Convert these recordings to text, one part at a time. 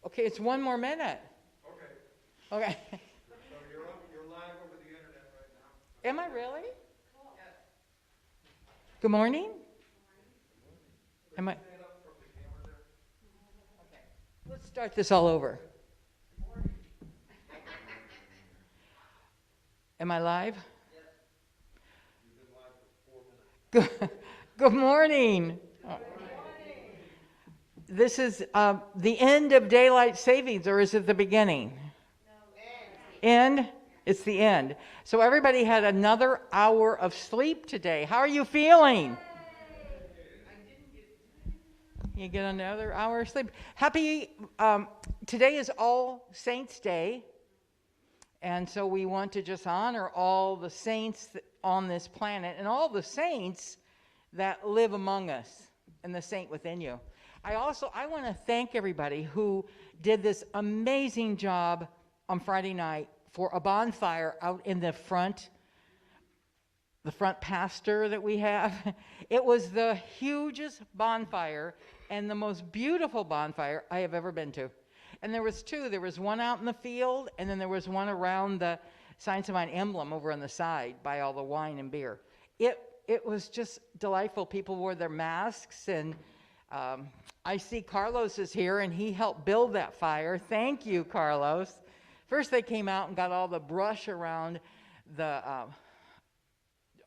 Okay, it's one more minute. Okay. Okay. So you're live over the internet right now. Am I really? Good morning? Am I? Stand up from the camera there. Okay. Let's start this all over. Am I live? You've been live for 4 minutes. Good morning. This is the end of daylight savings, or is it the beginning? End? It's the end. So everybody had another hour of sleep today. How are you feeling? You get another hour of sleep. Happy, today is All Saints Day. And so we want to just honor all the saints on this planet and all the saints that live among us and the saint within you. I want to thank everybody who did this amazing job on Friday night for a bonfire out in the front pasture that we have. It was the hugest bonfire and the most beautiful bonfire I have ever been to. And there was two. There was one out in the field, and then there was one around the Science of Mind emblem over on the side by all the wine and beer. It was just delightful. People wore their masks, and I see Carlos is here, and he helped build that fire. Thank you, Carlos. First, they came out and got all the brush around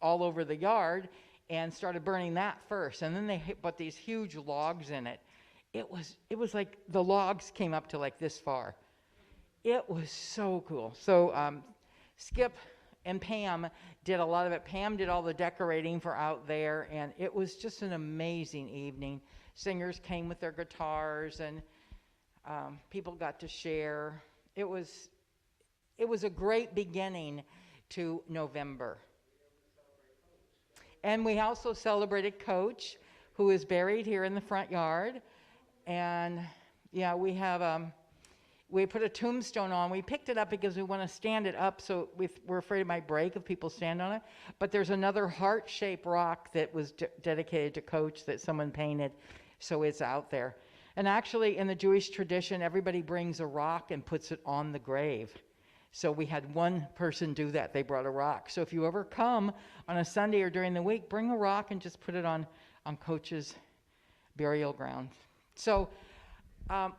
all over the yard and started burning that first. And then they put these huge logs in it. It was like the logs came up to like this far. It was so cool. So Skip and Pam did a lot of it. Pam did all the decorating for out there, and it was just an amazing evening. Singers came with their guitars, and people got to share. It was a great beginning to November. And we also celebrated Coach, who is buried here in the front yard. And yeah, we put a tombstone on. We picked it up because we want to stand it up, so we're afraid it might break if people stand on it. But there's another heart-shaped rock that was dedicated to Coach that someone painted, so it's out there. And actually, in the Jewish tradition, everybody brings a rock and puts it on the grave. So we had one person do that. They brought a rock. So if you ever come on a Sunday or during the week, bring a rock and just put it on Coach's burial ground. So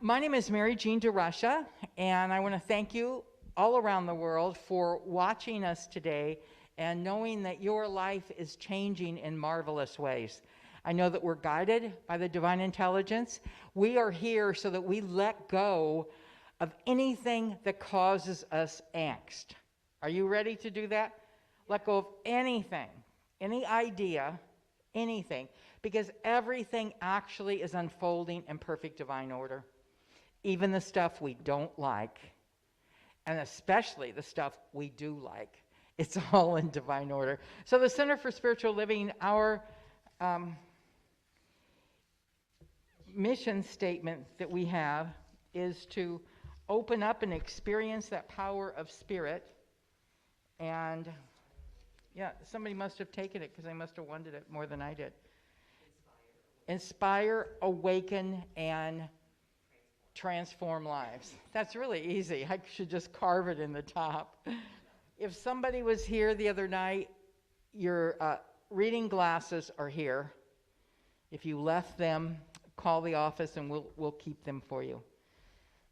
my name is Mary Jean DeRusha, and I want to thank you all around the world for watching us today and knowing that your life is changing in marvelous ways. I know that we're guided by the divine intelligence. We are here so that we let go of anything that causes us angst. Are you ready to do that? Let go of anything, any idea, anything, because everything actually is unfolding in perfect divine order. Even the stuff we don't like, and especially the stuff we do like. It's all in divine order. So the Center for Spiritual Living, our mission statement that we have is to open up and experience that power of spirit. And yeah, somebody must have taken it because they must have wanted it more than I did. Inspire, awaken, and transform lives. That's really easy. I should just carve it in the top. If somebody was here the other night, your reading glasses are here. If you left them, call the office and we'll keep them for you.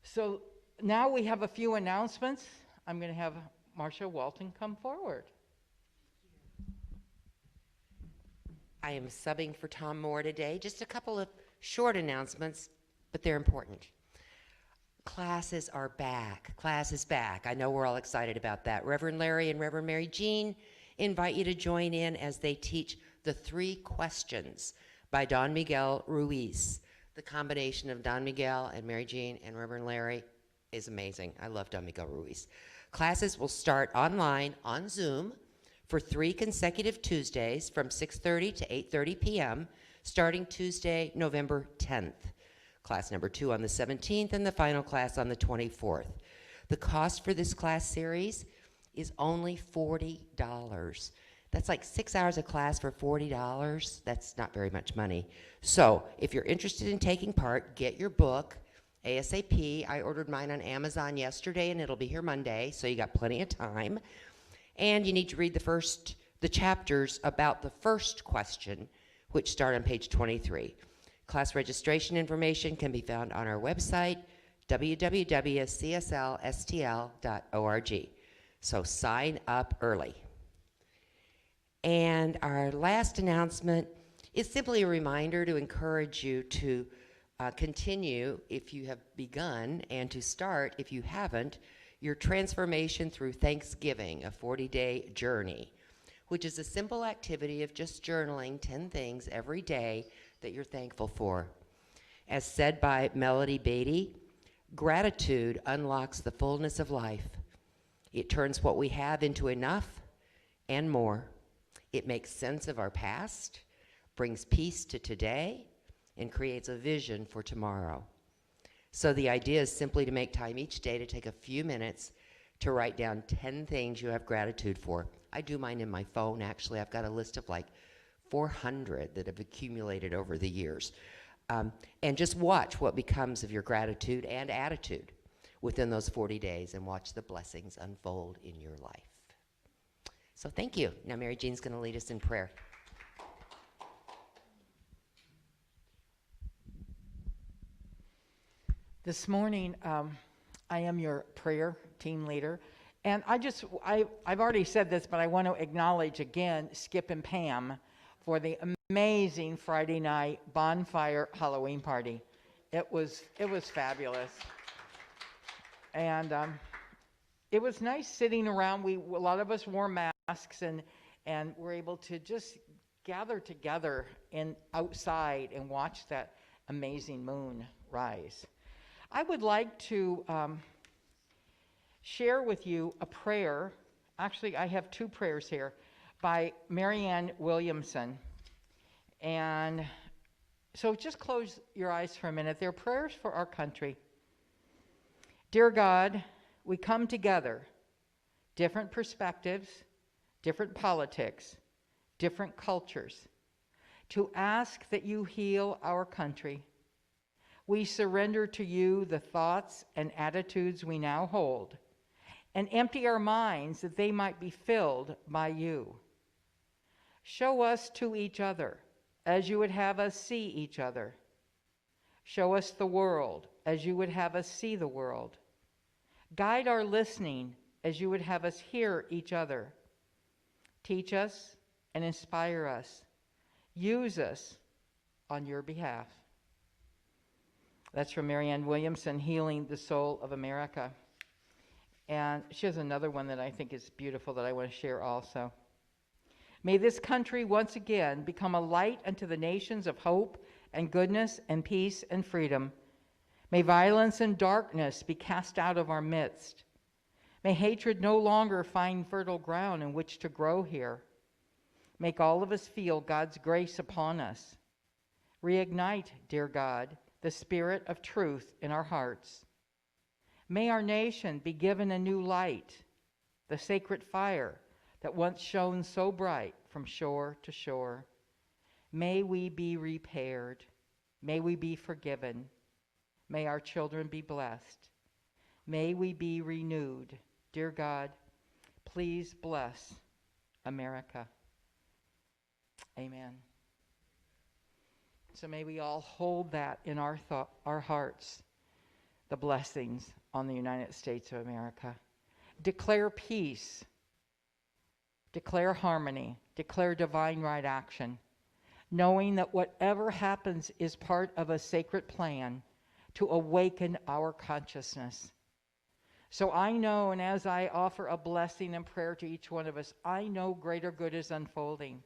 So now we have a few announcements. I'm going to have Marcia Walton come forward. I am subbing for Tom Moore today. Just a couple of short announcements, but they're important. Classes are back. Class is back. I know we're all excited about that. Reverend Larry and Reverend Mary Jean invite you to join in as they teach The 3 Questions by Don Miguel Ruiz. The combination of Don Miguel and Mary Jean and Reverend Larry is amazing. I love Don Miguel Ruiz. Classes will start online on Zoom for 3 consecutive Tuesdays from 6:30 to 8:30 p.m., starting Tuesday, November 10th. Class number 2 on the 17th, and the final class on the 24th. The cost for this class series is only $40. That's like 6 hours of class for $40. That's not very much money. So if you're interested in taking part, get your book ASAP. I ordered mine on Amazon yesterday, and it'll be here Monday, so you got plenty of time. And you need to read the chapters about the first question, which start on page 23. Class registration information can be found on our website, www.cslstl.org. So sign up early. And our last announcement is simply a reminder to encourage you to continue, if you have begun, and to start, if you haven't, your Transformation Through Thanksgiving, a 40-day journey, which is a simple activity of just journaling 10 things every day that you're thankful for. As said by Melody Beattie, gratitude unlocks the fullness of life. It turns what we have into enough and more. It makes sense of our past, brings peace to today, and creates a vision for tomorrow. So the idea is simply to make time each day to take a few minutes to write down 10 things you have gratitude for. I do mine in my phone, actually. I've got a list of like 400 that have accumulated over the years. And just watch what becomes of your gratitude and attitude within those 40 days and watch the blessings unfold in your life. So thank you. Now Mary Jean's going to lead us in prayer. This morning, I am your prayer team leader. And I've already said this, but I want to acknowledge again Skip and Pam for the amazing Friday night bonfire Halloween party. It was fabulous. And it was nice sitting around. A lot of us wore masks and were able to just gather together outside and watch that amazing moon rise. I would like to share with you a prayer. Actually, I have two prayers here by Marianne Williamson. And so just close your eyes for a minute. They're prayers for our country. Dear God, we come together, different perspectives, different politics, different cultures, to ask that you heal our country. We surrender to you the thoughts and attitudes we now hold, and empty our minds that they might be filled by you. Show us to each other as you would have us see each other. Show us the world as you would have us see the world. Guide our listening as you would have us hear each other. Teach us and inspire us. Use us on your behalf. That's from Marianne Williamson, Healing the Soul of America. And she has another one that I think is beautiful that I want to share also. May this country once again become a light unto the nations of hope and goodness and peace and freedom. May violence and darkness be cast out of our midst. May hatred no longer find fertile ground in which to grow here. Make all of us feel God's grace upon us. Reignite, dear God, the spirit of truth in our hearts. May our nation be given a new light, the sacred fire that once shone so bright from shore to shore. May we be repaired. May we be forgiven. May our children be blessed. May we be renewed. Dear God, please bless America. Amen. So may we all hold that in our hearts, the blessings on the United States of America. Declare peace. Declare harmony. Declare divine right action, knowing that whatever happens is part of a sacred plan to awaken our consciousness. So I know, and as I offer a blessing and prayer to each one of us, I know greater good is unfolding.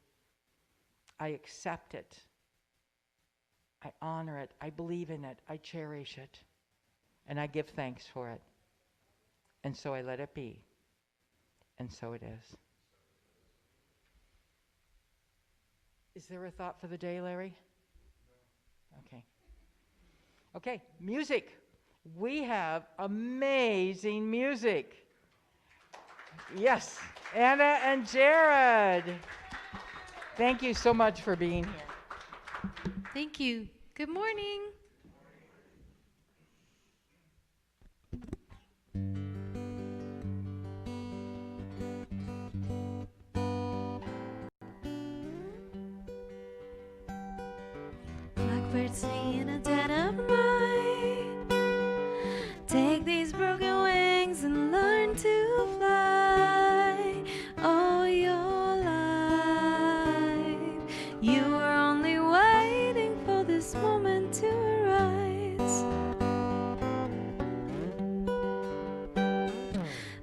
I accept it. I honor it. I believe in it. I cherish it. And I give thanks for it. And so I let it be. And so it is. Is there a thought for the day, Larry? Okay. Okay, music. We have amazing music. Yes, Anna and Jared. Thank you so much for being here. Thank you. Good morning.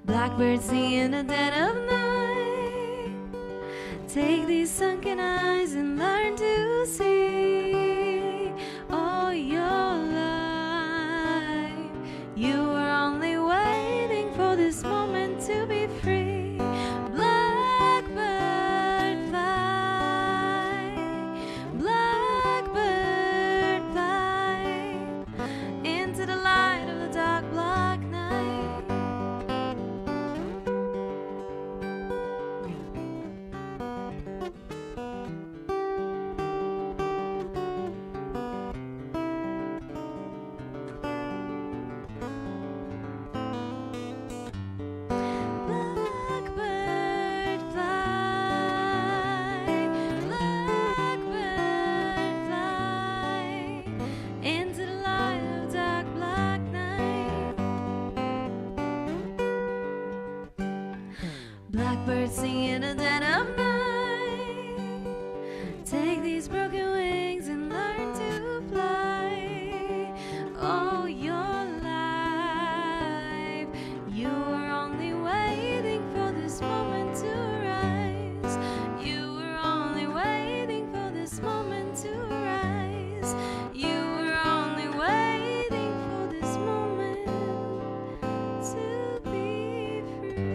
Blackbirds sing in the dead of night. Take these sunken eyes and learn to see. All your life, you were only waiting for this moment to be free. Blackbird fly, blackbird fly into the light of the dark black night. Blackbird fly, blackbird fly into the light of dark black night. Blackbirds sing in the dead of night. Take these broken wings and learn to fly. All your life, you were only waiting for this moment to rise. You were only waiting for this moment to rise. You were only waiting for this moment to be free.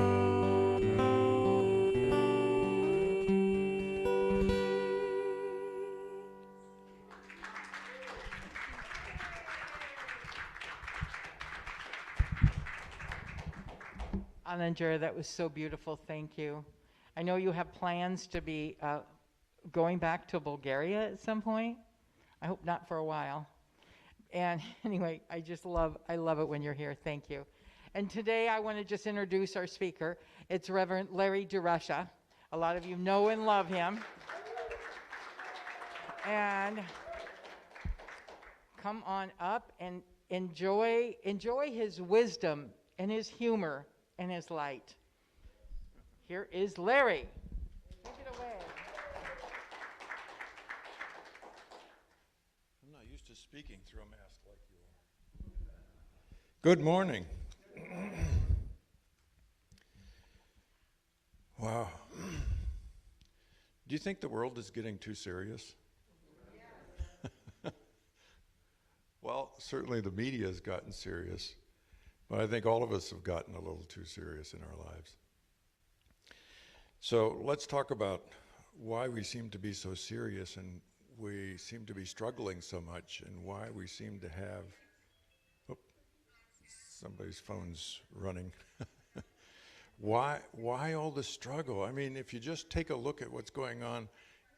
Anandra, that was so beautiful. Thank you. I know you have plans to be going back to Bulgaria at some point. I hope not for a while. And anyway, I love it when you're here. Thank you. And today I want to just introduce our speaker. It's Reverend Larry DeRusha. A lot of you know and love him. And come on up and enjoy his wisdom and his humor and his light. Here is Larry. Take it away. I'm not used to speaking through a mask like you are. Good morning. Wow. Do you think the world is getting too serious? Well, certainly the media has gotten serious, but I think all of us have gotten a little too serious in our lives. So let's talk about why we seem to be so serious and we seem to be struggling so much and why we seem to have, somebody's phone's running. Why all the struggle? I mean, if you just take a look at what's going on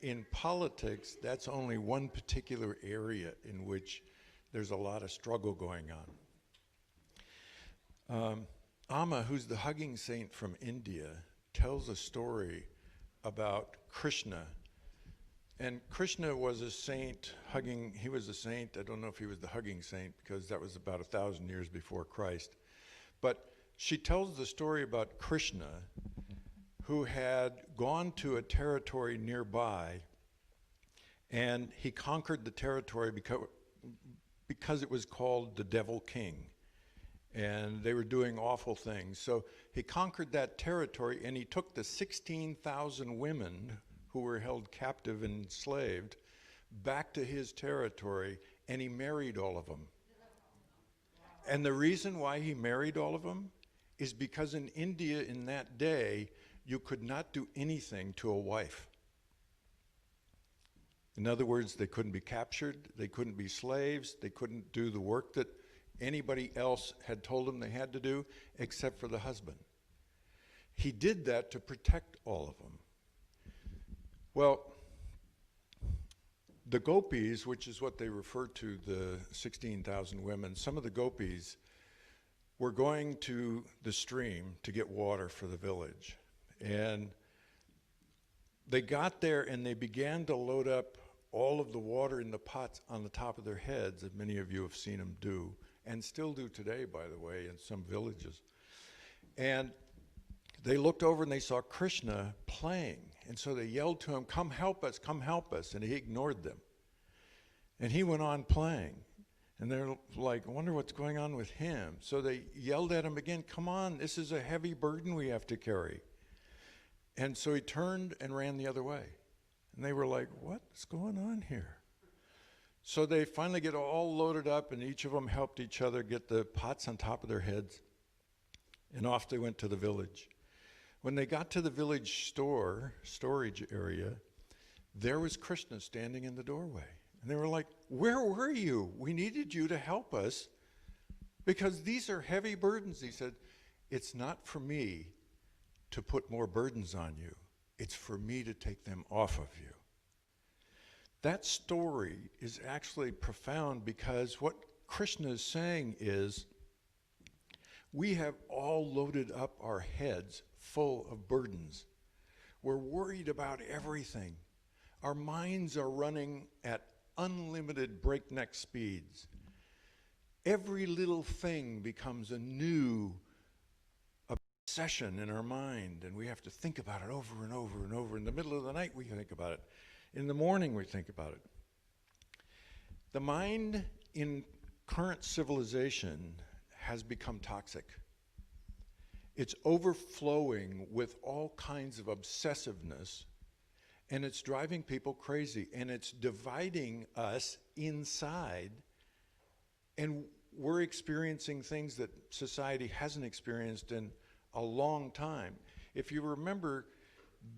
in politics, that's only one particular area in which there's a lot of struggle going on. Amma, who's the hugging saint from India, tells a story about Krishna. And Krishna was a saint he was a saint. I don't know if he was the hugging saint because that was about 1,000 years before Christ. But she tells the story about Krishna, who had gone to a territory nearby, and he conquered the territory because it was called the Devil King. And they were doing awful things. So he conquered that territory, and he took the 16,000 women who were held captive and enslaved back to his territory, and he married all of them. And the reason why he married all of them is because in India in that day, you could not do anything to a wife. In other words, they couldn't be captured, they couldn't be slaves, they couldn't do the work that anybody else had told them they had to do, except for the husband. He did that to protect all of them. Well, the gopis, which is what they refer to, the 16,000 women, some of the gopis were going to the stream to get water for the village. And they got there and they began to load up all of the water in the pots on the top of their heads, that many of you have seen them do, and still do today, by the way, in some villages. And they looked over and they saw Krishna playing. And so they yelled to him, come help us, and he ignored them. And he went on playing. And they're like, I wonder what's going on with him. So they yelled at him again, come on, this is a heavy burden we have to carry. And so he turned and ran the other way. And they were like, what's going on here? So they finally get all loaded up, and each of them helped each other get the pots on top of their heads. And off they went to the village. When they got to the village storage area, there was Krishna standing in the doorway. And they were like, where were you? We needed you to help us because these are heavy burdens. He said, it's not for me to put more burdens on you. It's for me to take them off of you. That story is actually profound because what Krishna is saying is, we have all loaded up our heads full of burdens. We're worried about everything. Our minds are running at unlimited breakneck speeds. Every little thing becomes a new obsession in our mind, and we have to think about it over and over and over. In the middle of the night, we think about it. In the morning, we think about it. The mind in current civilization has become toxic. It's overflowing with all kinds of obsessiveness, and it's driving people crazy, and it's dividing us inside, and we're experiencing things that society hasn't experienced in a long time. If you remember,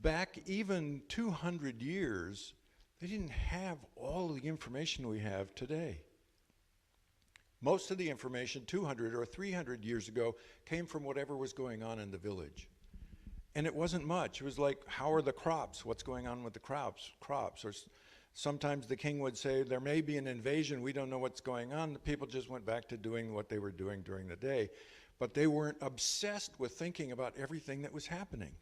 back even 200 years, they didn't have all the information we have today. Most of the information 200 or 300 years ago came from whatever was going on in the village. And it wasn't much. It was like, how are the crops? What's going on with the crops? Or sometimes the king would say, there may be an invasion. We don't know what's going on. The people just went back to doing what they were doing during the day. But they weren't obsessed with thinking about everything that was happening.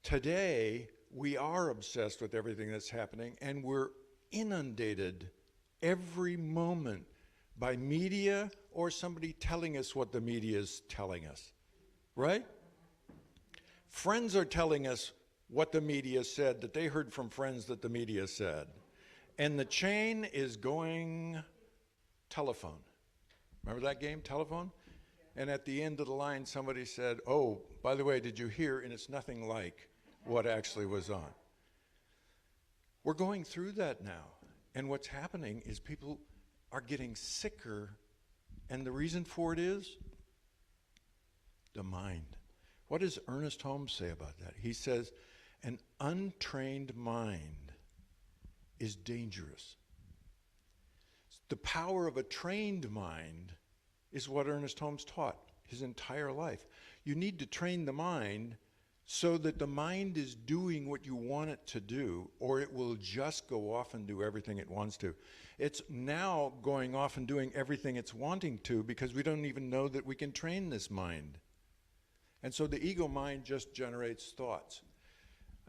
Today, we are obsessed with everything that's happening, and we're inundated every moment by media or somebody telling us what the media is telling us, right? Friends are telling us what the media said, that they heard from friends that the media said. And the chain is going telephone. Remember that game, telephone? And at the end of the line, somebody said, oh, by the way, did you hear? And it's nothing like what actually was on. We're going through that now. And what's happening is people are getting sicker. And the reason for it is the mind. What does Ernest Holmes say about that? He says, an untrained mind is dangerous. The power of a trained mind is what Ernest Holmes taught his entire life. You need to train the mind so that the mind is doing what you want it to do, or it will just go off and do everything it wants to. It's now going off and doing everything it's wanting to because we don't even know that we can train this mind. And so the ego mind just generates thoughts.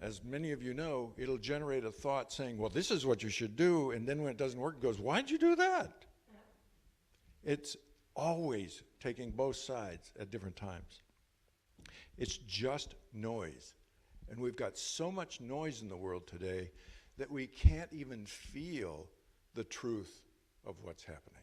As many of you know, it'll generate a thought saying, well, this is what you should do, and then when it doesn't work, it goes, why'd you do that? It's always taking both sides at different times. It's just noise. And we've got so much noise in the world today that we can't even feel the truth of what's happening.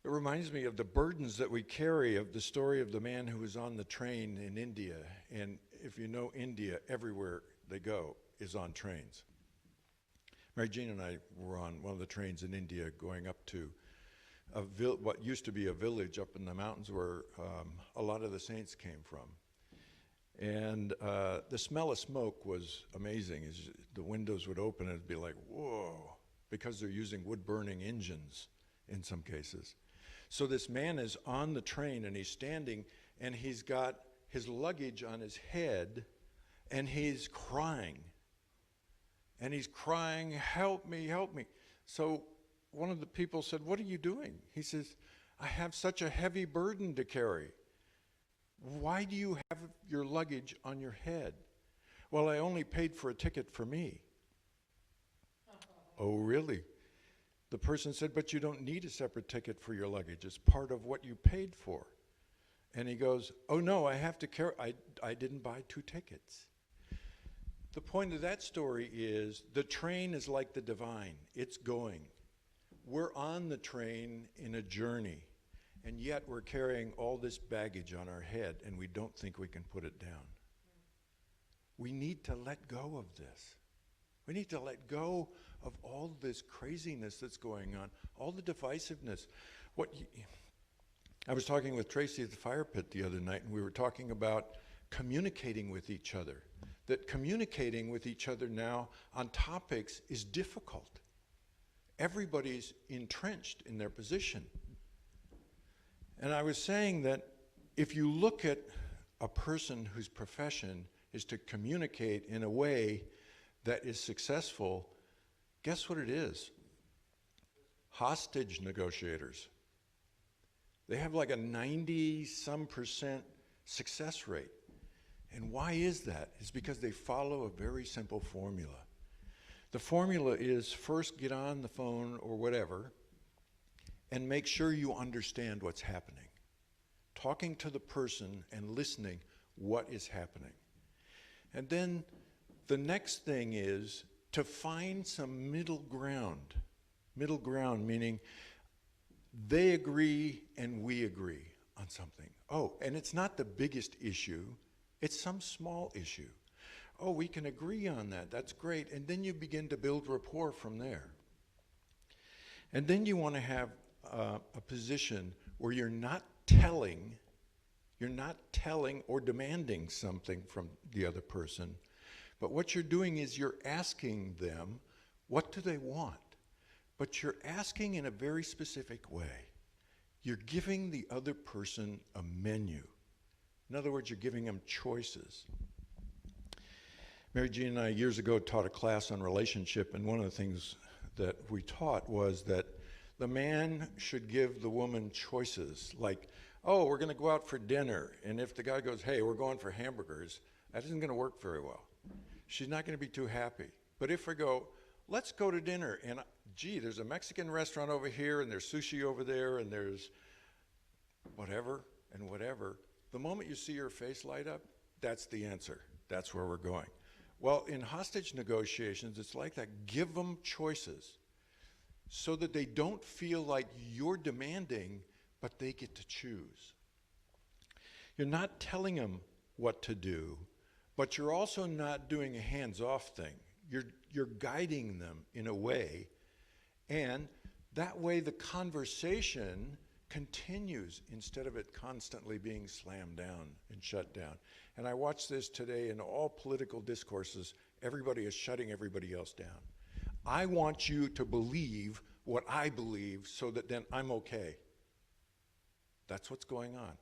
It reminds me of the burdens that we carry, of the story of the man who was on the train in India. And if you know India, everywhere they go is on trains. Mary Jean and I were on one of the trains in India going up to what used to be a village up in the mountains where a lot of the saints came from. And the smell of smoke was amazing. The windows would open and it'd be like, whoa, because they're using wood-burning engines in some cases. So this man is on the train and he's standing and he's got his luggage on his head and he's crying. And he's crying, help me, help me. So one of the people said, what are you doing? He says, I have such a heavy burden to carry. Why do you have your luggage on your head? Well, I only paid for a ticket for me. Oh, really? The person said, but you don't need a separate ticket for your luggage. It's part of what you paid for. And he goes, oh no, I have to carry, I didn't buy 2 tickets. The point of that story is the train is like the divine. It's going. we're on the train in a journey, and yet we're carrying all this baggage on our head, and we don't think we can put it down. We need to let go of this. We need to let go of all this craziness that's going on, all the divisiveness. I was talking with Tracy at the fire pit the other night, and we were talking about communicating with each other. That communicating with each other now on topics is difficult. Everybody's entrenched in their position. And I was saying that if you look at a person whose profession is to communicate in a way that is successful, guess what it is? Hostage negotiators. They have like a 90-some% success rate. And why is that? It's because they follow a very simple formula. The formula is first get on the phone or whatever and make sure you understand what's happening. Talking to the person and listening what is happening. And then the next thing is to find some middle ground. Middle ground meaning they agree and we agree on something. Oh, and it's not the biggest issue, it's some small issue. Oh, we can agree on that, that's great. And then you begin to build rapport from there. And then you want to have a position where you're not telling or demanding something from the other person, but what you're doing is you're asking them, what do they want? But you're asking in a very specific way. You're giving the other person a menu. In other words, you're giving them choices. Mary Jean and I years ago taught a class on relationship, and one of the things that we taught was that the man should give the woman choices, like, oh, we're going to go out for dinner, and if the guy goes, hey, we're going for hamburgers, that isn't going to work very well. She's not going to be too happy. But if we go, let's go to dinner, and gee, there's a Mexican restaurant over here, and there's sushi over there, and there's whatever and whatever, the moment you see her face light up, that's the answer. That's where we're going. Well, in hostage negotiations, it's like that. Give them choices so that they don't feel like you're demanding, but they get to choose. You're not telling them what to do, but you're also not doing a hands-off thing. You're guiding them in a way, and that way the conversation continues instead of it constantly being slammed down and shut down. And I watch this today in all political discourses. Everybody is shutting everybody else down. I want you to believe what I believe so that then I'm okay. That's what's going on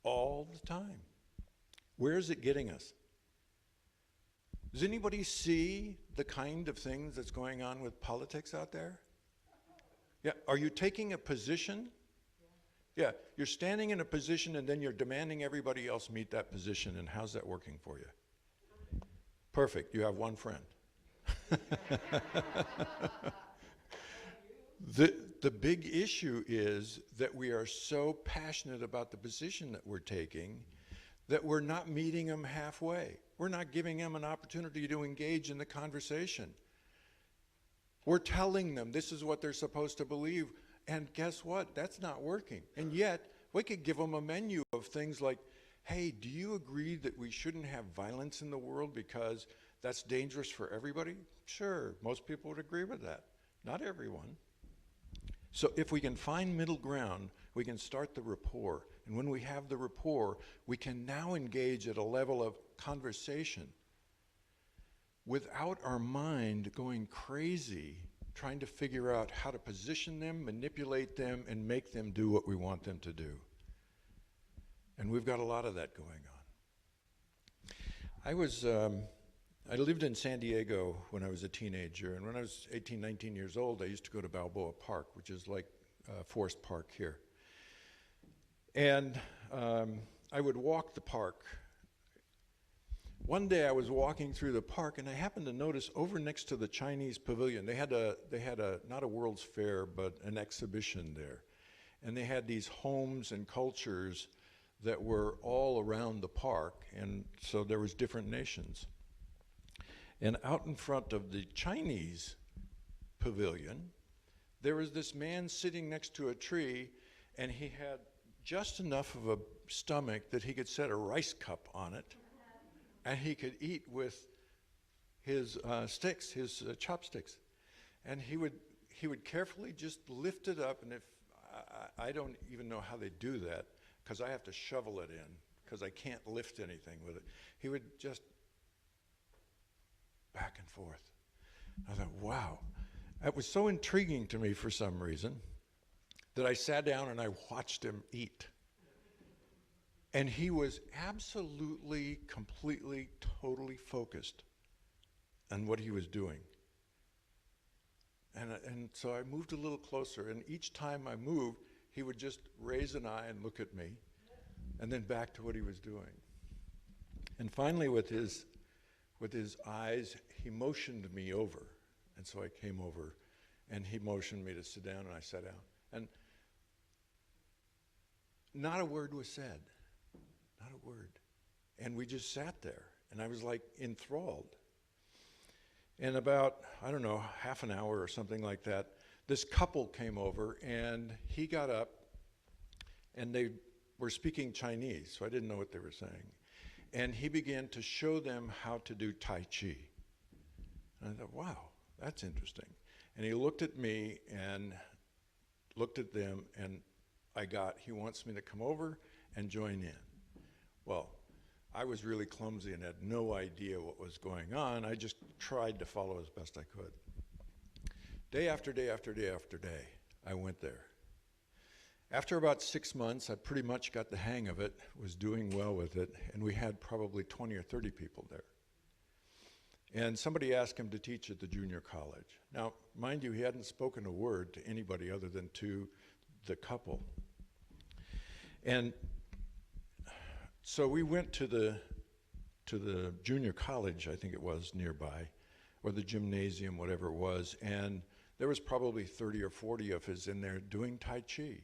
all the time. Where is it getting us? Does anybody see the kind of things that's going on with politics out there? Yeah, are you taking a position? Yeah, you're standing in a position and then you're demanding everybody else meet that position, and how's that working for you? Perfect, you have one friend. The big issue is that we are so passionate about the position that we're taking that we're not meeting them halfway. We're not giving them an opportunity to engage in the conversation. We're telling them this is what they're supposed to believe, and guess what? That's not working. And yet, we could give them a menu of things like, hey, do you agree that we shouldn't have violence in the world because that's dangerous for everybody? Sure, most people would agree with that. Not everyone. So if we can find middle ground, we can start the rapport. And when we have the rapport, we can now engage at a level of conversation without our mind going crazy trying to figure out how to position them, manipulate them, and make them do what we want them to do. And we've got a lot of that going on. I lived in San Diego when I was a teenager, and when I was 18, 19 years old, I used to go to Balboa Park, which is like Forest Park here. And I would walk the park. One day I was walking through the park, and I happened to notice over next to the Chinese pavilion, they had not a World's Fair, but an exhibition there. And they had these homes and cultures that were all around the park, and so there was different nations. And out in front of the Chinese pavilion, there was this man sitting next to a tree, and he had just enough of a stomach that he could set a rice cup on it, and he could eat with his sticks, his chopsticks. And he would carefully just lift it up, and if I don't even know how they do that, because I have to shovel it in, because I can't lift anything with it. He would just back and forth. I thought, wow. That was so intriguing to me for some reason that I sat down and I watched him eat. And he was absolutely, completely, totally focused on what he was doing. And so I moved a little closer, and each time I moved, he would just raise an eye and look at me, and then back to what he was doing. And finally, with his eyes, he motioned me over. And so I came over, and he motioned me to sit down, and I sat down. And not a word was said. Not a word. And we just sat there, and I was like enthralled. And about, I don't know, half an hour or something like that, this couple came over, and he got up, and they were speaking Chinese, so I didn't know what they were saying. And he began to show them how to do Tai Chi. And I thought, wow, that's interesting. And he looked at me and looked at them, and he wants me to come over and join in. Well, I was really clumsy and had no idea what was going on. I just tried to follow as best I could. Day after day after day after day, I went there. After about 6 months, I pretty much got the hang of it, was doing well with it, and we had probably 20 or 30 people there. And somebody asked him to teach at the junior college. Now, mind you, he hadn't spoken a word to anybody other than to the couple. And so we went to the junior college, I think it was, nearby, or the gymnasium, whatever it was, and there was probably 30 or 40 of us in there doing Tai Chi.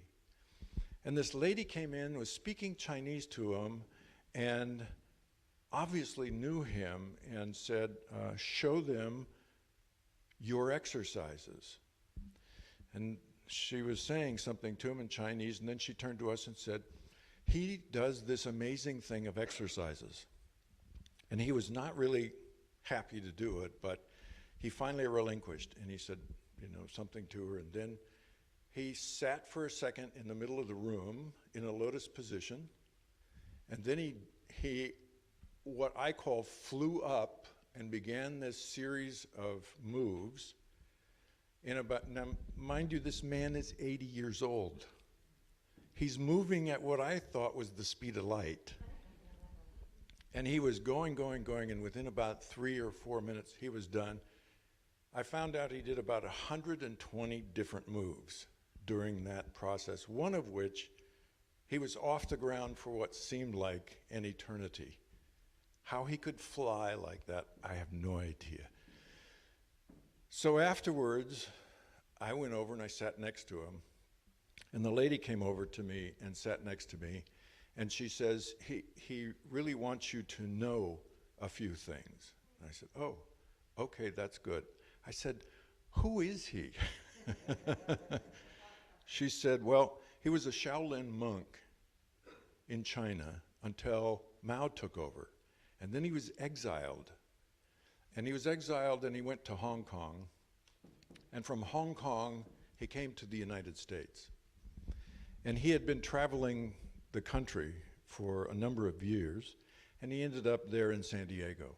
And this lady came in, was speaking Chinese to him, and obviously knew him, and said, show them your exercises. And she was saying something to him in Chinese, and then she turned to us and said, he does this amazing thing of exercises. And he was not really happy to do it, but he finally relinquished, and he said, something to her, and then he sat for a second in the middle of the room in a lotus position, and then he what I call flew up and began this series of moves now, mind you, this man is 80 years old. He's moving at what I thought was the speed of light. And he was going, and within about 3 or 4 minutes, he was done. I found out he did about 120 different moves during that process, one of which he was off the ground for what seemed like an eternity. How he could fly like that, I have no idea. So afterwards, I went over and I sat next to him. And the lady came over to me and sat next to me. And she says, he really wants you to know a few things. And I said, oh, okay, that's good. I said, who is he? She said, well, he was a Shaolin monk in China until Mao took over. And then he was exiled. And he was exiled and he went to Hong Kong. And from Hong Kong, he came to the United States. And he had been traveling the country for a number of years, and he ended up there in San Diego.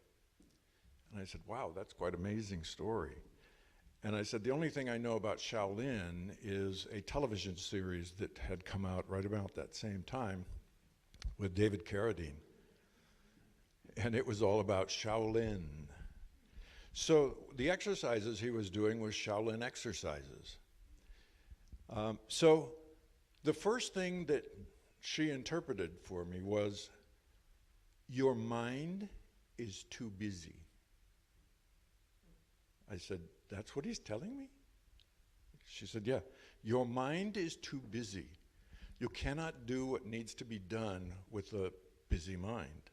And I said, wow, that's quite an amazing story. And I said, the only thing I know about Shaolin is a television series that had come out right about that same time with David Carradine. And it was all about Shaolin. So the exercises he was doing was Shaolin exercises. So the first thing that she interpreted for me was, your mind is too busy. I said, that's what he's telling me? She said, yeah, your mind is too busy. You cannot do what needs to be done with a busy mind.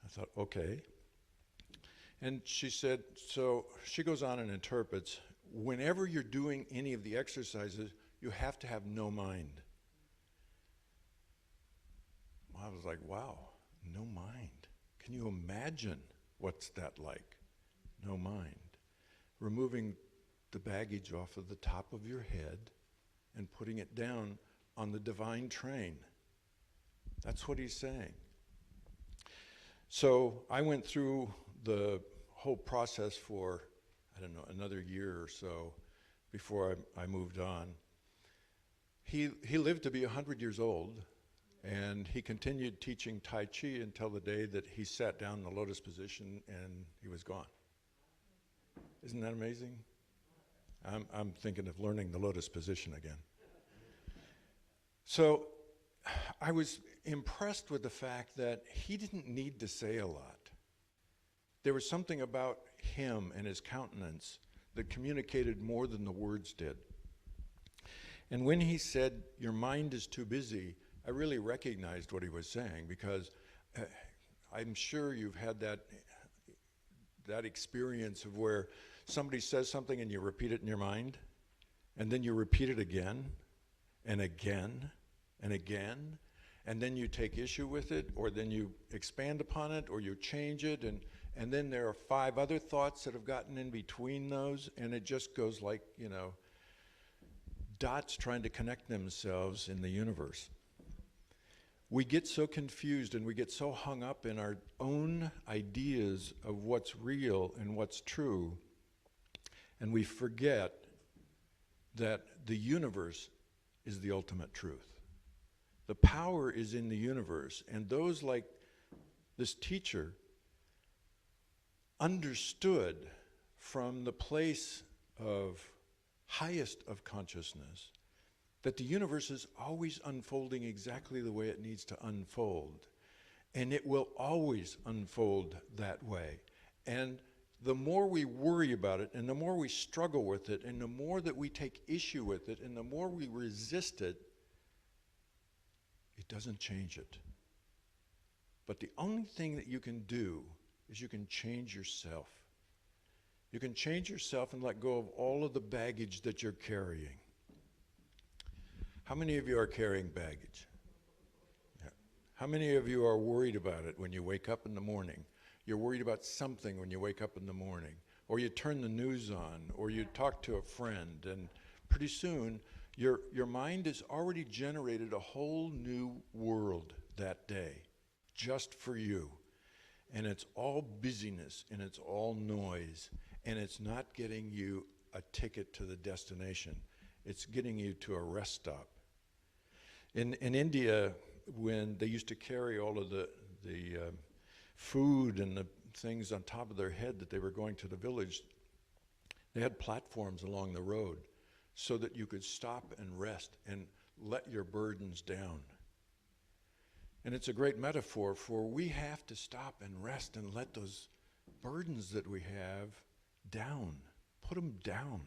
I thought, okay. And she said, so she goes on and interprets, whenever you're doing any of the exercises, you have to have no mind. I was like, wow, no mind. Can you imagine what's that like? No mind. Removing the baggage off of the top of your head and putting it down on the divine train. That's what he's saying. So I went through the whole process for, I don't know, another year or so before I moved on. He lived to be 100 years old, and he continued teaching Tai Chi until the day that he sat down in the lotus position and he was gone. Isn't that amazing? I'm thinking of learning the lotus position again. So I was impressed with the fact that he didn't need to say a lot. There was something about him and his countenance that communicated more than the words did. And when he said, your mind is too busy, I really recognized what he was saying, because I'm sure you've had that experience of where somebody says something and you repeat it in your mind, and then you repeat it again and again and again, and then you take issue with it, or then you expand upon it, or you change it, and then there are 5 other thoughts that have gotten in between those, and it just goes like, you know, dots trying to connect themselves in the universe. We get so confused and we get so hung up in our own ideas of what's real and what's true, and we forget that the universe is the ultimate truth. The power is in the universe, and those like this teacher understood from the place of highest of consciousness that the universe is always unfolding exactly the way it needs to unfold, and it will always unfold that way. And the more we worry about it, and the more we struggle with it, and the more that we take issue with it, and the more we resist it, it doesn't change it. But the only thing that you can do is you can change yourself. You can change yourself and let go of all of the baggage that you're carrying. How many of you are carrying baggage? Yeah. How many of you are worried about it when you wake up in the morning? You're worried about something when you wake up in the morning, or you turn the news on, or you talk to a friend, and pretty soon your mind has already generated a whole new world that day just for you. And it's all busyness, and it's all noise, and it's not getting you a ticket to the destination. It's getting you to a rest stop. In India, when they used to carry all of the food and the things on top of their head that they were going to the village, they had platforms along the road so that you could stop and rest and let your burdens down. And it's a great metaphor, for we have to stop and rest and let those burdens that we have down, put them down.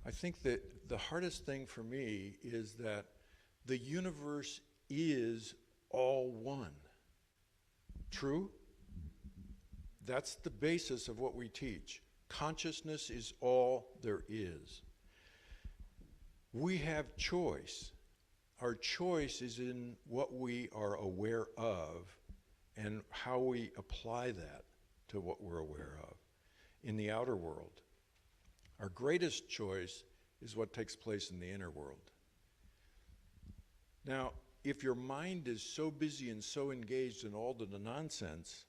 I think that the hardest thing for me is that the universe is all one. True? That's the basis of what we teach. Consciousness is all there is. We have choice. Our choice is in what we are aware of and how we apply that to what we're aware of in the outer world. Our greatest choice is what takes place in the inner world. Now, if your mind is so busy and so engaged in all the nonsense,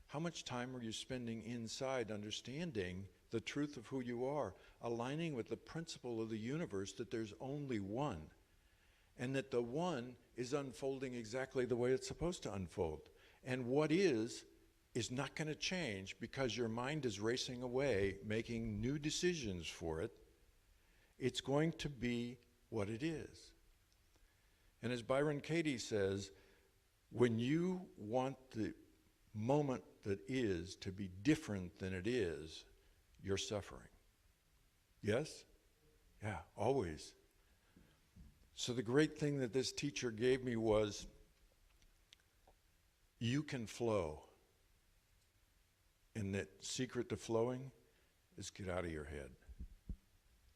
how much time are you spending inside understanding the truth of who you are, aligning with the principle of the universe that there's only one, and that the one is unfolding exactly the way it's supposed to unfold? And what is not going to change because your mind is racing away, making new decisions for it. It's going to be what it is. And as Byron Katie says, when you want the moment that is to be different than it is, you're suffering. Yes? Yeah, always. So the great thing that this teacher gave me was, you can flow. And the secret to flowing is get out of your head.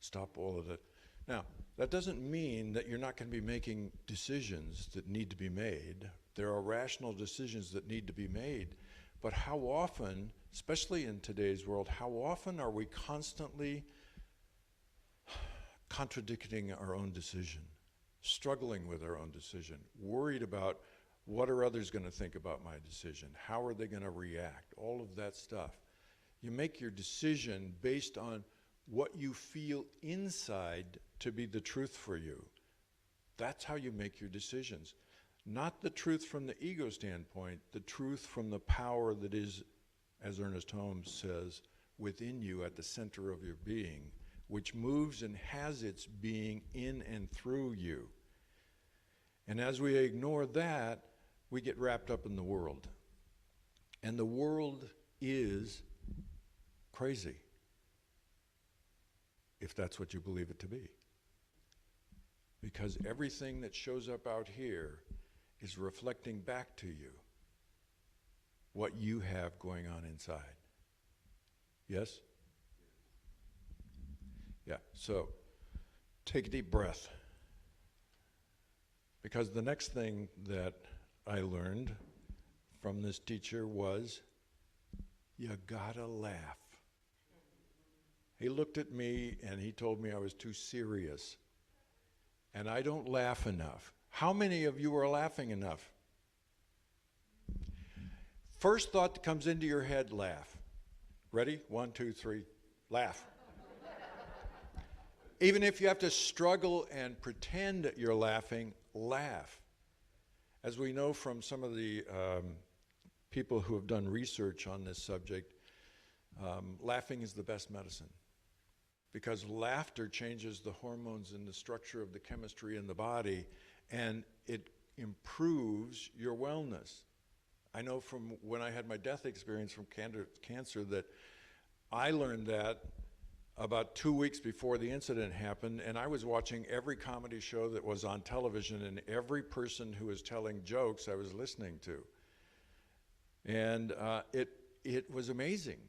Stop all of that. Now, that doesn't mean that you're not going to be making decisions that need to be made. There are rational decisions that need to be made. But how often, especially in today's world, how often are we constantly contradicting our own decision, struggling with our own decision, worried about what are others going to think about my decision? How are they going to react? All of that stuff. You make your decision based on what you feel inside to be the truth for you. That's how you make your decisions. Not the truth from the ego standpoint, the truth from the power that is, as Ernest Holmes says, within you at the center of your being, which moves and has its being in and through you. And as we ignore that, we get wrapped up in the world. And the world is crazy, if that's what you believe it to be. Because everything that shows up out here is reflecting back to you what you have going on inside. Yes? Yeah, so take a deep breath. Because the next thing that I learned from this teacher was, you gotta laugh. He looked at me and he told me I was too serious. And I don't laugh enough. How many of you are laughing enough? First thought that comes into your head, laugh. Ready? 1, 2, 3, laugh. Even if you have to struggle and pretend that you're laughing, laugh. As we know from some of the people who have done research on this subject, laughing is the best medicine. Because laughter changes the hormones and the structure of the chemistry in the body, and it improves your wellness. I know from when I had my death experience from cancer that I learned that about 2 weeks before the incident happened, and I was watching every comedy show that was on television, and every person who was telling jokes I was listening to. And it was amazing.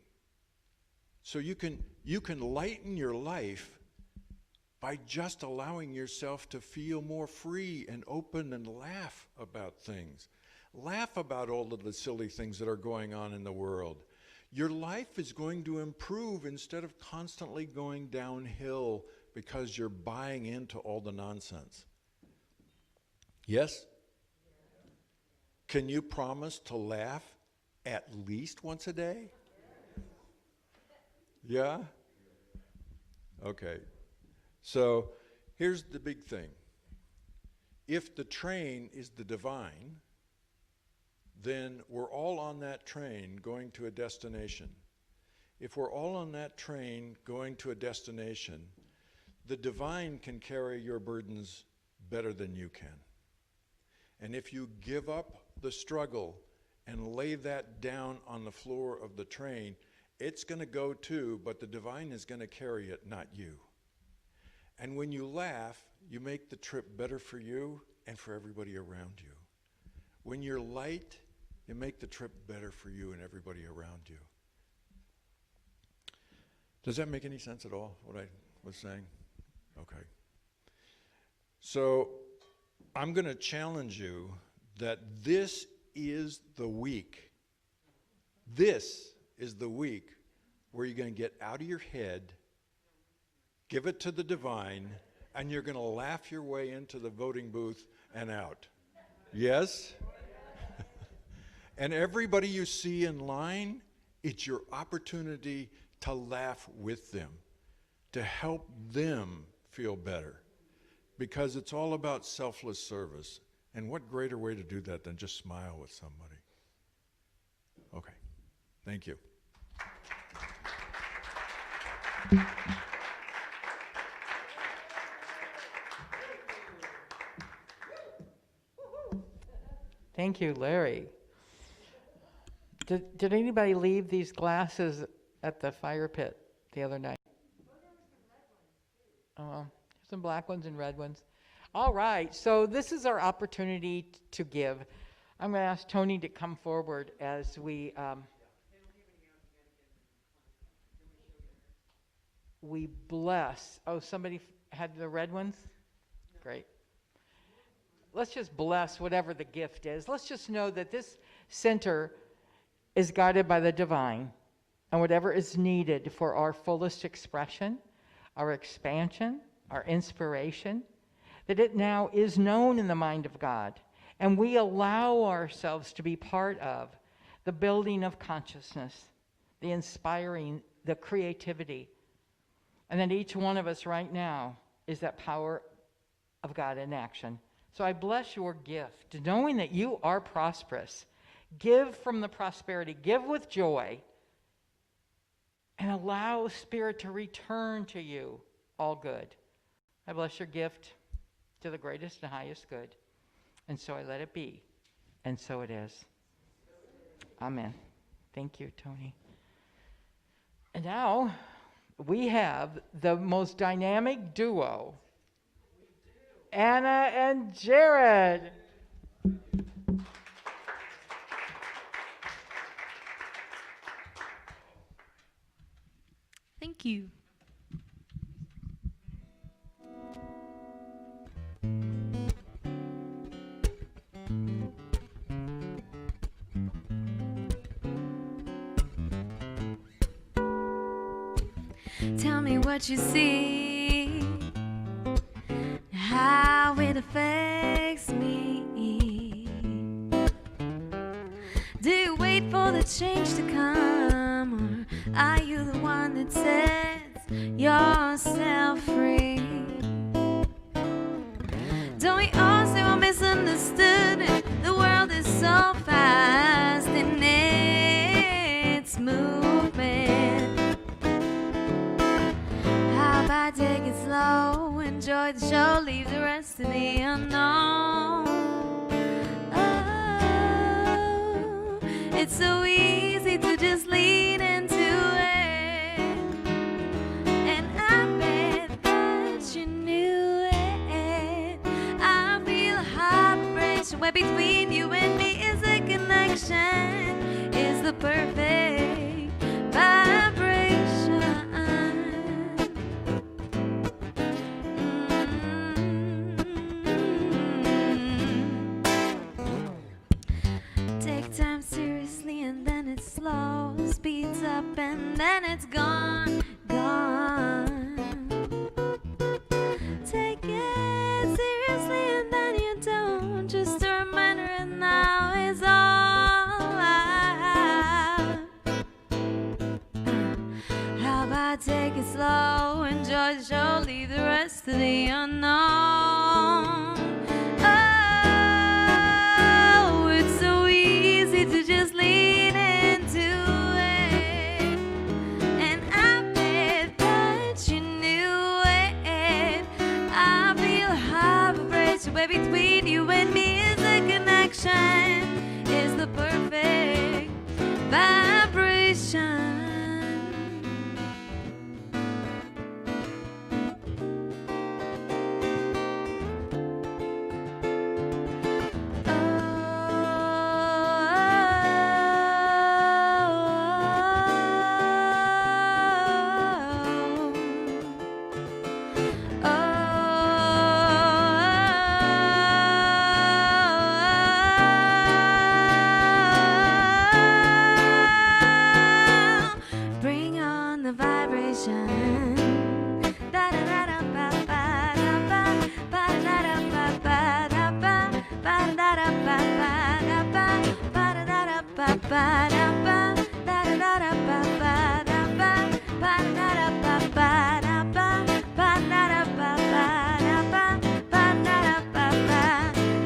So you can lighten your life by just allowing yourself to feel more free and open and laugh about things. Laugh about all of the silly things that are going on in the world. Your life is going to improve instead of constantly going downhill because you're buying into all the nonsense. Yes? Can you promise to laugh at least once a day? Yeah? Okay. So here's the big thing. If the train is the divine, then we're all on that train going to a destination. If we're all on that train going to a destination, the divine can carry your burdens better than you can. And if you give up the struggle and lay that down on the floor of the train, it's going to go too, but the divine is going to carry it, not you. And when you laugh, you make the trip better for you and for everybody around you. When you're light, you make the trip better for you and everybody around you. Does that make any sense at all, what I was saying? Okay. So I'm going to challenge you that this is the week. This is the week where you're going to get out of your head, give it to the divine, and you're going to laugh your way into the voting booth and out. Yes? And everybody you see in line, it's your opportunity to laugh with them, to help them feel better. Because it's all about selfless service. And what greater way to do that than just smile with somebody? Okay. Thank you. Thank you, Larry. Did anybody leave these glasses at the fire pit the other night? Oh, some black ones and red ones. All right, so this is our opportunity to give. I'm going to ask Tony to come forward as we... we bless. Oh, somebody had the red ones? Great. Let's just bless whatever the gift is. Let's just know that this center is guided by the divine, and whatever is needed for our fullest expression, our expansion, our inspiration, that it now is known in the mind of God, and we allow ourselves to be part of the building of consciousness, the inspiring, the creativity, and that each one of us right now is that power of God in action. So I bless your gift, knowing that you are prosperous. Give from the prosperity, give with joy, and allow Spirit to return to you all good. I bless your gift to the greatest and highest good. And so I let it be. And so it is. Amen. Thank you, Tony. And now we have the most dynamic duo, Anna and Jared. Thank you. Tell me what you see, how it affects me. Do you wait for the change to come, or are you the one that sets yourself free? Don't we all say we're misunderstood? The world is so fast in its movement. How about take it slow, enjoy the show, leave the rest to the unknown. Oh, it's so easy to just lean into it, and I bet that you knew it. I feel a heart vibration where between you and me is a connection, is the perfect vibration. Take time seriously and then it slow, speeds up and then it's gone, gone. Take it seriously and then you don't, just a reminder and now is all I How about take it slow, enjoy the show, leave the rest to the unknown. Oh, it's so easy to just lean into it, and I bet that you knew it. I feel a high vibration where between you and me is a connection, is the perfect vibration. Bring on the vibration.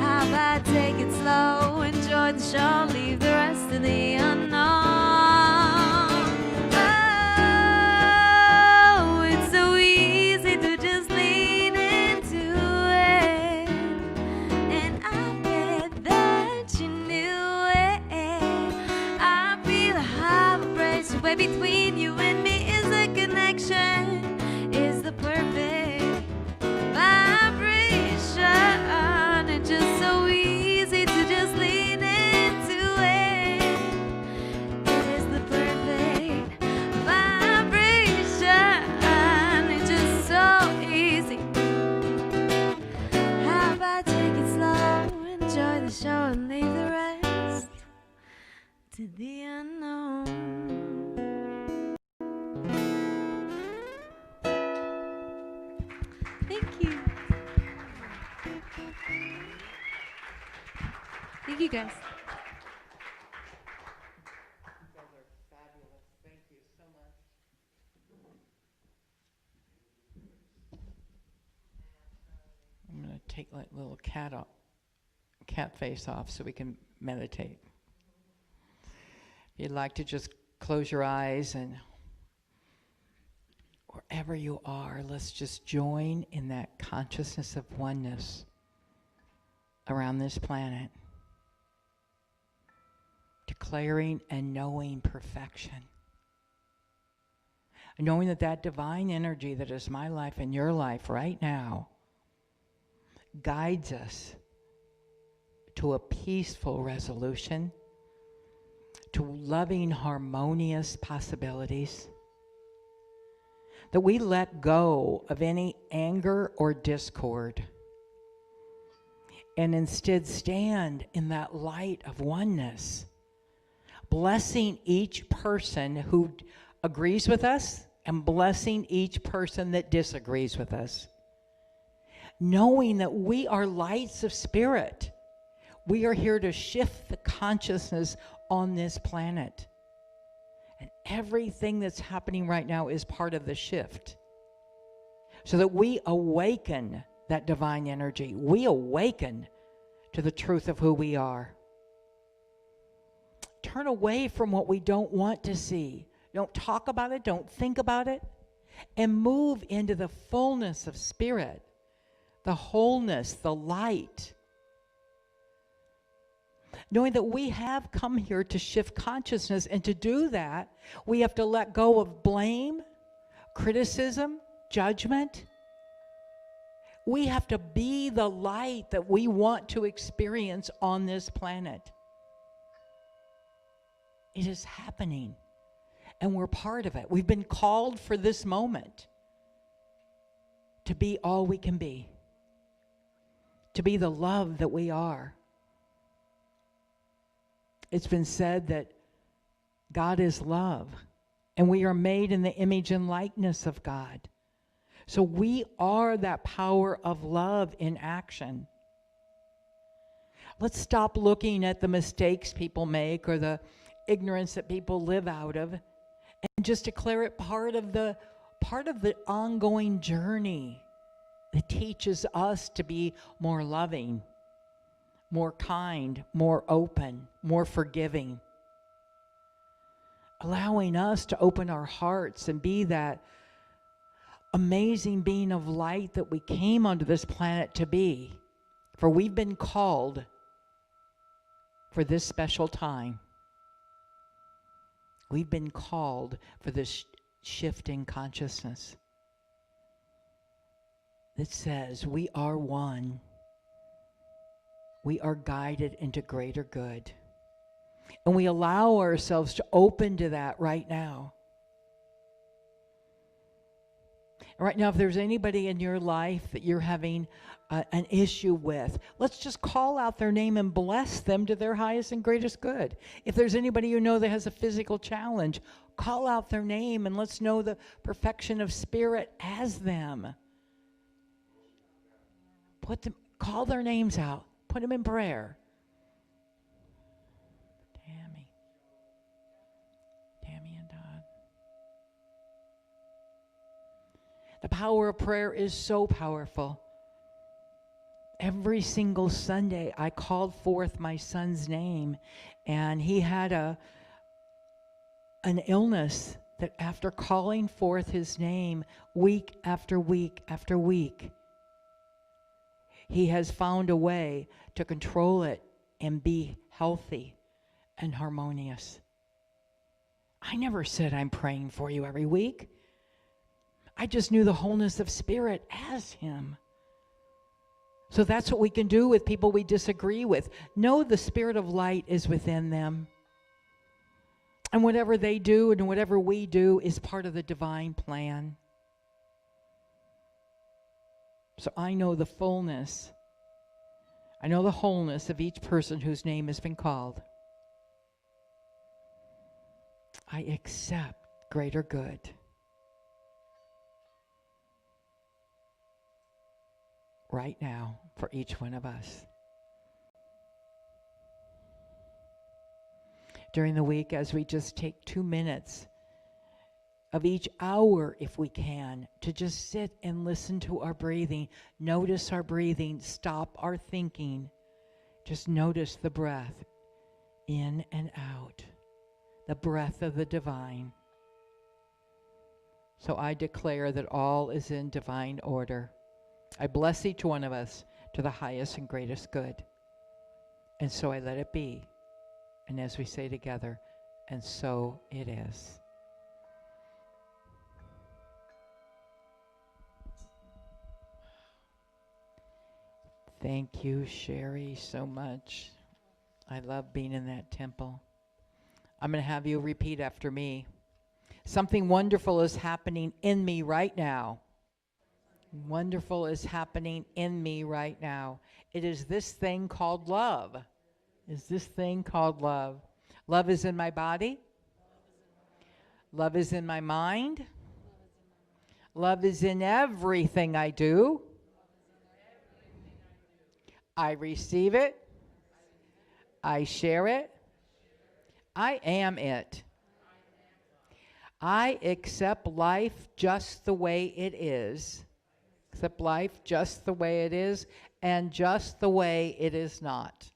How about take it slow, enjoy the show, leave the rest to the unknown. Oh, it's so easy to just lean into it, and I bet that you knew it. I feel a high vibration where between you and me is a connection, is the perfect vibration. It's just so easy to just lean into it. It is the perfect vibration. the show and leave the rest to the unknown. Thank you. Thank you, guys. I'm going to take that little cat face off so we can meditate. If you'd like to just close your eyes, and wherever you are, let's just join in that consciousness of oneness around this planet, declaring and knowing perfection. And knowing that that divine energy that is my life and your life right now guides us to a peaceful resolution, to loving, harmonious possibilities, that we let go of any anger or discord and instead stand in that light of oneness, blessing each person who agrees with us and blessing each person that disagrees with us. Knowing that we are lights of spirit. We are here to shift the consciousness on this planet. And everything that's happening right now is part of the shift. So that we awaken that divine energy. We awaken to the truth of who we are. Turn away from what we don't want to see. Don't talk about it, don't think about it, and move into the fullness of spirit, the wholeness, the light. Knowing that we have come here to shift consciousness, and to do that, we have to let go of blame, criticism, judgment. We have to be the light that we want to experience on this planet. It is happening, and we're part of it. We've been called for this moment to be all we can be, to be the love that we are. It's been said that God is love, and we are made in the image and likeness of God. So we are that power of love in action. Let's stop looking at the mistakes people make or the ignorance that people live out of, and just declare it part of the ongoing journey that teaches us to be more loving, more kind, more open, more forgiving. Allowing us to open our hearts and be that amazing being of light that we came onto this planet to be. For we've been called for this special time. We've been called for this shift in consciousness that says we are one. We are guided into greater good. And we allow ourselves to open to that right now. Right now, if there's anybody in your life that you're having an issue with, let's just call out their name and bless them to their highest and greatest good. If there's anybody you know that has a physical challenge, call out their name and let's know the perfection of spirit as them. Call their names out. Put them in prayer. Tammy and Todd. The power of prayer is so powerful. Every single Sunday, I called forth my son's name, and he had an illness that after calling forth his name week after week after week, he has found a way to control it and be healthy and harmonious. I never said I'm praying for you every week. I just knew the wholeness of spirit as him. So that's what we can do with people we disagree with. Know the spirit of light is within them. And whatever they do and whatever we do is part of the divine plan. So I know the fullness. I know the wholeness of each person whose name has been called. I accept greater good. Right now for each one of us. During the week, as we just take 2 minutes of each hour, if we can, to just sit and listen to our breathing, notice our breathing, stop our thinking, just notice the breath in and out, the breath of the divine. So I declare that all is in divine order. I bless each one of us to the highest and greatest good. And so I let it be. And as we say together, and so it is. Thank you, Sherry, so much. I love being in that temple. I'm going to have you repeat after me. Something wonderful is happening in me right now. Wonderful is happening in me right now. It is this thing called love. Is this thing called love. Love is in my body. Love is in my mind. Love is in everything I do. I receive it. I share it. I am it. I accept life just the way it is. Accept life just the way it is, and just the way it is not.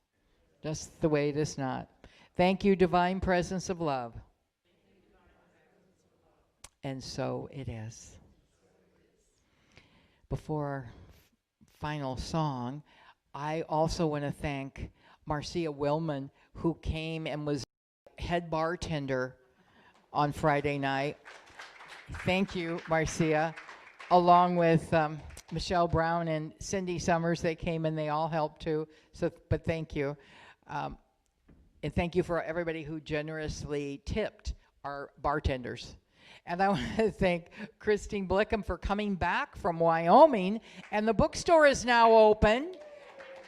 Just the way it is not. Thank you, divine presence of love. And so it is. Before our final song, I also want to thank Marcia Willman, who came and was head bartender on Friday night. Thank you, Marcia. Along with Michelle Brown and Cindy Summers, they came and they all helped too. So, but thank you. And thank you for everybody who generously tipped our bartenders. And I want to thank Christine Blickham for coming back from Wyoming. And the bookstore is now open.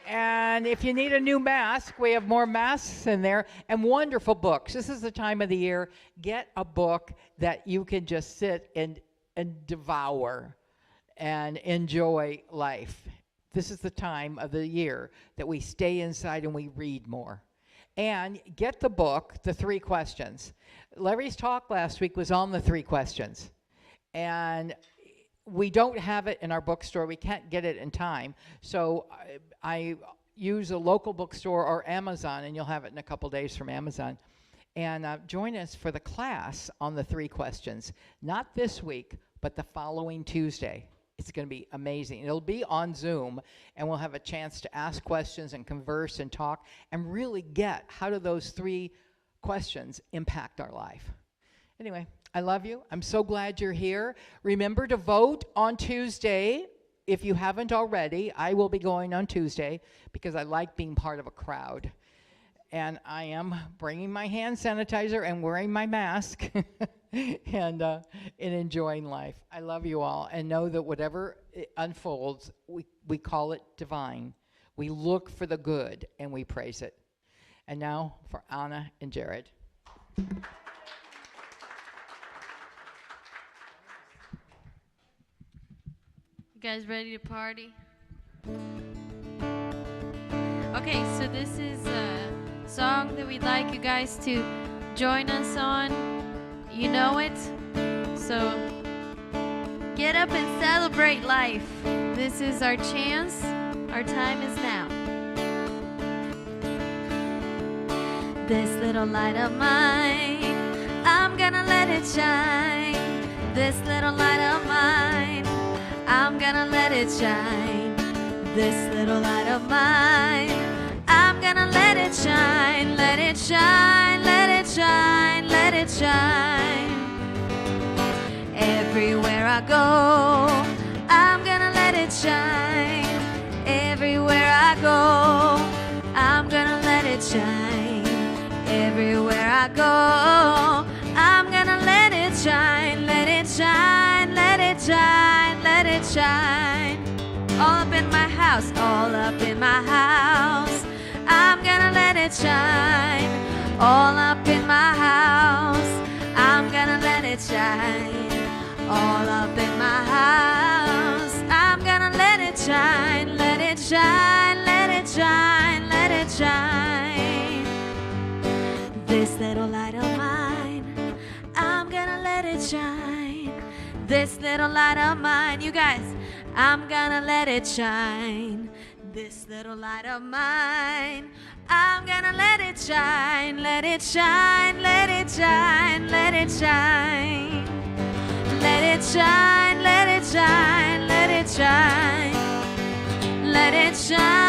And if you need a new mask, we have more masks in there and wonderful books. This is the time of the year. Get a book that you can just sit and devour and enjoy life. This is the time of the year that we stay inside and we read more. And get the book, The 3 Questions. Larry's talk last week was on the 3 questions. And we don't have it in our bookstore. We can't get it in time. So I use a local bookstore or Amazon, and you'll have it in a couple days from Amazon. And join us for the class on the 3 questions. Not this week, but the following Tuesday. It's going to be amazing. It'll be on Zoom, and we'll have a chance to ask questions and converse and talk and really get how do those 3 questions impact our life. Anyway, I love you. I'm so glad you're here. Remember to vote on Tuesday. If you haven't already, I will be going on Tuesday because I like being part of a crowd. And I am bringing my hand sanitizer and wearing my mask and enjoying life. I love you all, and know that whatever unfolds, we call it divine. We look for the good and we praise it. And now for Anna and Jared. You guys ready to party? Okay, so this is a song that we'd like you guys to join us on. You know it, so get up and celebrate life. This is our chance. Our time is now. This little light of mine, I'm gonna let it shine. This little light of mine, I'm gonna let it shine. This little light of mine, I'm gonna let it shine. Let it shine, let it shine, let it shine. Everywhere I go, I'm gonna let it shine. Everywhere I go, I'm gonna let it shine. Everywhere I go, I'm gonna let it shine. Let it shine, let it shine, let it shine. All up in my house, all up in my house. all up in my house. I'm gonna let it shine, all up in my house. I'm gonna let it shine, let it shine, let it shine, let it shine. This little light of mine, I'm gonna let it shine. This little light of mine, you guys, I'm gonna let it shine. This little light of mine, I'm gonna let it shine, let it shine, let it shine, let it shine. Let it shine, let it shine, let it shine. Let it shine.